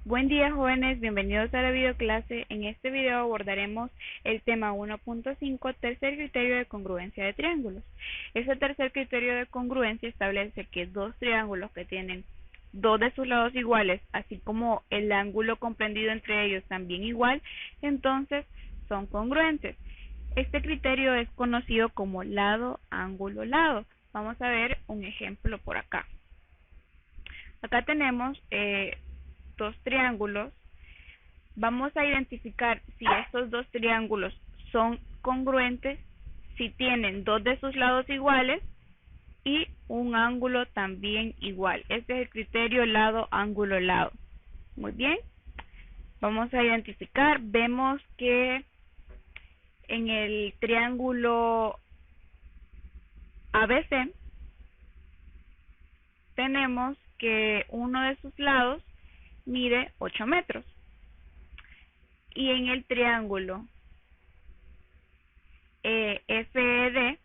Buen día, jóvenes, bienvenidos a la videoclase. En este video abordaremos el tema 1.5, tercer criterio de congruencia de triángulos. Este tercer criterio de congruencia establece que dos triángulos que tienen dos de sus lados iguales, así como el ángulo comprendido entre ellos también igual, entonces son congruentes. Este criterio es conocido como lado, ángulo, lado. Vamos a ver un ejemplo por acá. Acá tenemos dos triángulos. Vamos a identificar si estos dos triángulos son congruentes, si tienen dos de sus lados iguales y un ángulo también igual. Este es el criterio lado, ángulo, lado. Muy bien. Vamos a identificar. Vemos que en el triángulo ABC tenemos que uno de sus lados mide 8 metros. Y en el triángulo FED,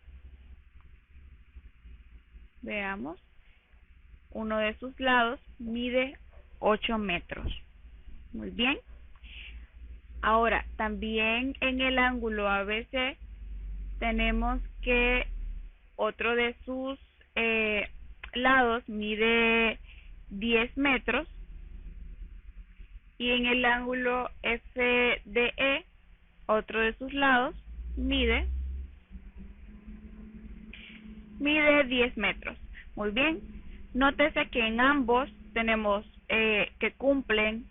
veamos, uno de sus lados mide 8 metros. Muy bien. Ahora, también en el ángulo ABC tenemos que otro de sus lados mide 10 metros. Y en el ángulo FDE, otro de sus lados mide 10 metros. Muy bien. Nótese que en ambos tenemos que cumplen,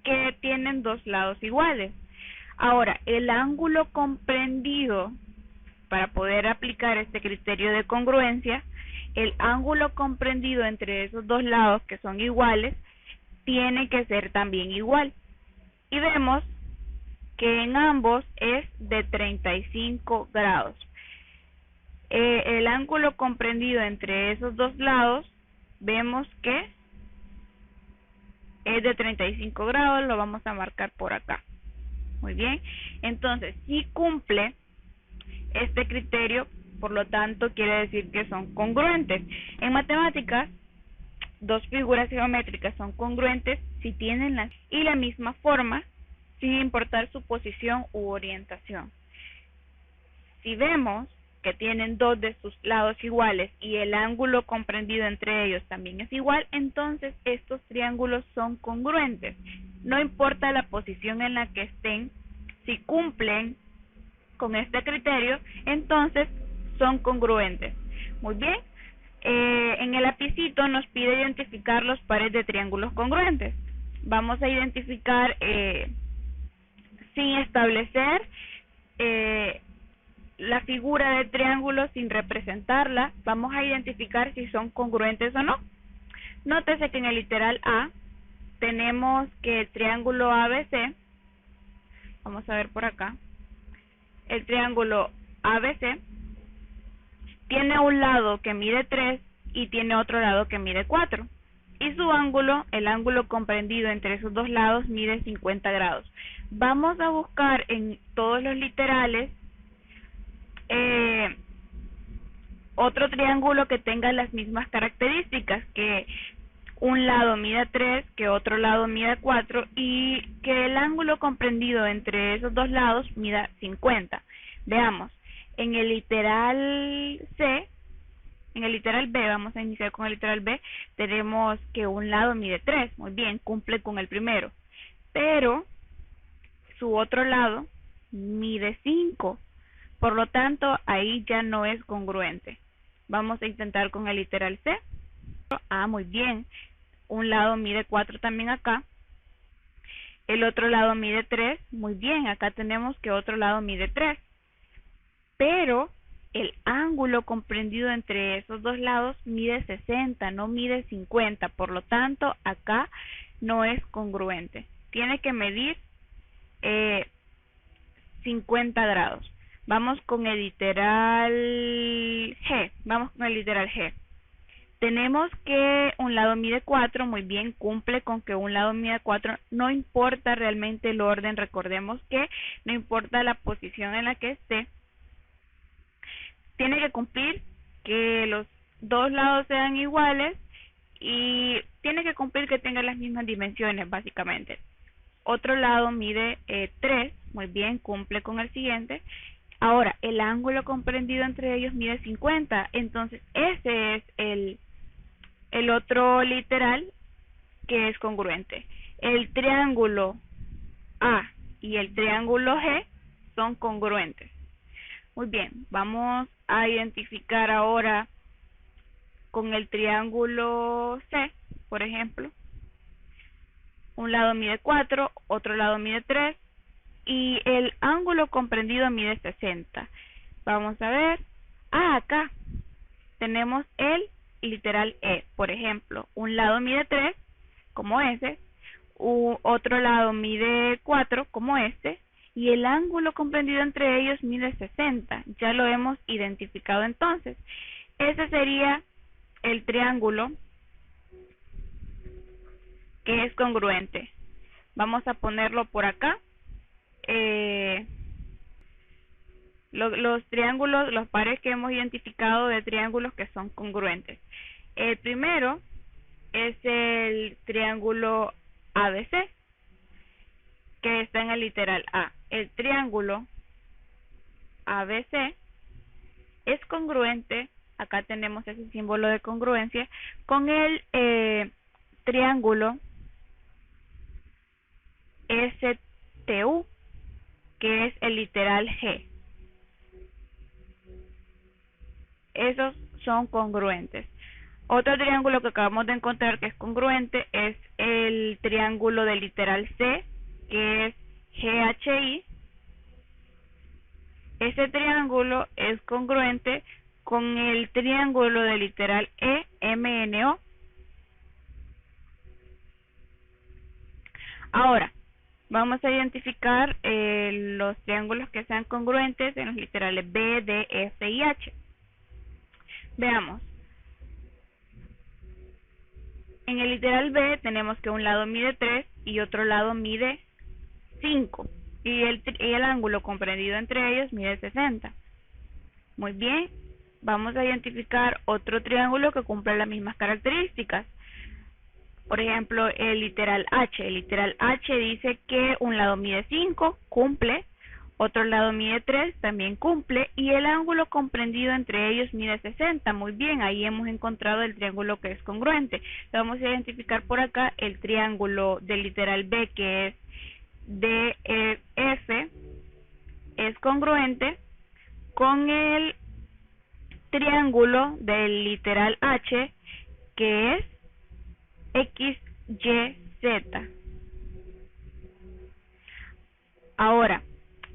que tienen dos lados iguales. Ahora, el ángulo comprendido, para poder aplicar este criterio de congruencia, el ángulo comprendido entre esos dos lados que son iguales tiene que ser también igual. Y vemos que en ambos es de 35 grados. El ángulo comprendido entre esos dos lados, vemos que es de 35 grados, lo vamos a marcar por acá. Muy bien, entonces si cumple este criterio, por lo tanto quiere decir que son congruentes. En matemáticas, dos figuras geométricas son congruentes si tienen la misma forma, sin importar su posición u orientación. Si vemos que tienen dos de sus lados iguales y el ángulo comprendido entre ellos también es igual, entonces estos triángulos son congruentes. No importa la posición en la que estén, si cumplen con este criterio, entonces son congruentes. Muy bien. En el lapicito nos pide identificar los pares de triángulos congruentes. Vamos a identificar sin establecer la figura de triángulo, sin representarla. Vamos a identificar si son congruentes o no. Nótese que en el literal A tenemos que el triángulo ABC, vamos a ver por acá, el triángulo ABC tiene un lado que mide 3 y tiene otro lado que mide 4. Y su ángulo, el ángulo comprendido entre esos dos lados, mide 50 grados. Vamos a buscar en todos los literales otro triángulo que tenga las mismas características, que un lado mida 3, que otro lado mida 4 y que el ángulo comprendido entre esos dos lados mida 50. Veamos, en el literal C, en el literal B, vamos a iniciar con el literal B, tenemos que un lado mide 3, muy bien, cumple con el primero, pero su otro lado mide 5, por lo tanto ahí ya no es congruente. Vamos a intentar con el literal C. Muy bien, un lado mide 4 también acá, el otro lado mide 3, muy bien, acá tenemos que otro lado mide 3, pero el ángulo comprendido entre esos dos lados mide 60, no mide 50, por lo tanto acá no es congruente, tiene que medir 50 grados. Vamos con el literal G. Tenemos que un lado mide 4, muy bien, cumple con que un lado mide 4, no importa realmente el orden, recordemos que no importa la posición en la que esté, tiene que cumplir que los dos lados sean iguales y tiene que cumplir que tenga las mismas dimensiones básicamente. Otro lado mide 3, muy bien, cumple con el siguiente. Ahora, el ángulo comprendido entre ellos mide 50, entonces ese es el otro literal que es congruente. El triángulo A y el triángulo G son congruentes. Muy bien, vamos a identificar ahora con el triángulo C, por ejemplo. Un lado mide 4, otro lado mide 3 y el ángulo comprendido mide 60. Vamos a ver. Acá tenemos el literal E, por ejemplo. Un lado mide 3, como ese. Otro lado mide 4, como este. Y el ángulo comprendido entre ellos mide 60. Ya lo hemos identificado entonces. Ese sería el triángulo que es congruente. Vamos a ponerlo por acá. Los triángulos, los pares que hemos identificado de triángulos que son congruentes. El primero es el triángulo ABC, que está en el literal A. El triángulo ABC es congruente, acá tenemos ese símbolo de congruencia, con el triángulo STU, que es el literal G. Esos son congruentes. Otro triángulo que acabamos de encontrar que es congruente es el triángulo del literal C, que es GHI. Ese triángulo es congruente con el triángulo del literal EMNO. Ahora, vamos a identificar los triángulos que sean congruentes en los literales B, D, F y H. Veamos. En el literal B tenemos que un lado mide 3 y otro lado mide 5. Y el ángulo comprendido entre ellos mide 60. Muy bien. Vamos a identificar otro triángulo que cumple las mismas características. Por ejemplo, el literal H. El literal H dice que un lado mide 5, cumple. Otro lado mide 3, también cumple, y el ángulo comprendido entre ellos mide 60. Muy bien, ahí hemos encontrado el triángulo que es congruente. Vamos a identificar por acá el triángulo del literal B, que es DF, es congruente con el triángulo del literal H, que es XYZ. Ahora,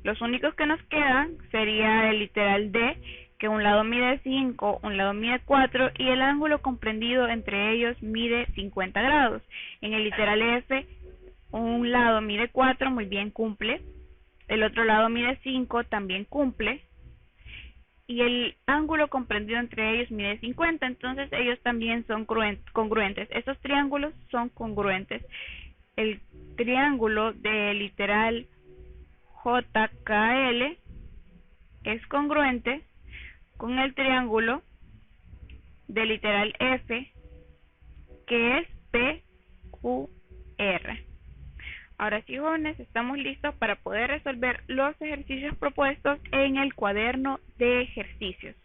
los únicos que nos quedan sería el literal D, que un lado mide 5, un lado mide 4 y el ángulo comprendido entre ellos mide 50 grados. En el literal F, un lado mide 4, muy bien, cumple. El otro lado mide 5, también cumple. Y el ángulo comprendido entre ellos mide 50, entonces ellos también son congruentes. Estos triángulos son congruentes. El triángulo del literal JKL es congruente con el triángulo del literal F, que es PQR. Ahora sí, jóvenes, estamos listos para poder resolver los ejercicios propuestos en el cuaderno de ejercicios.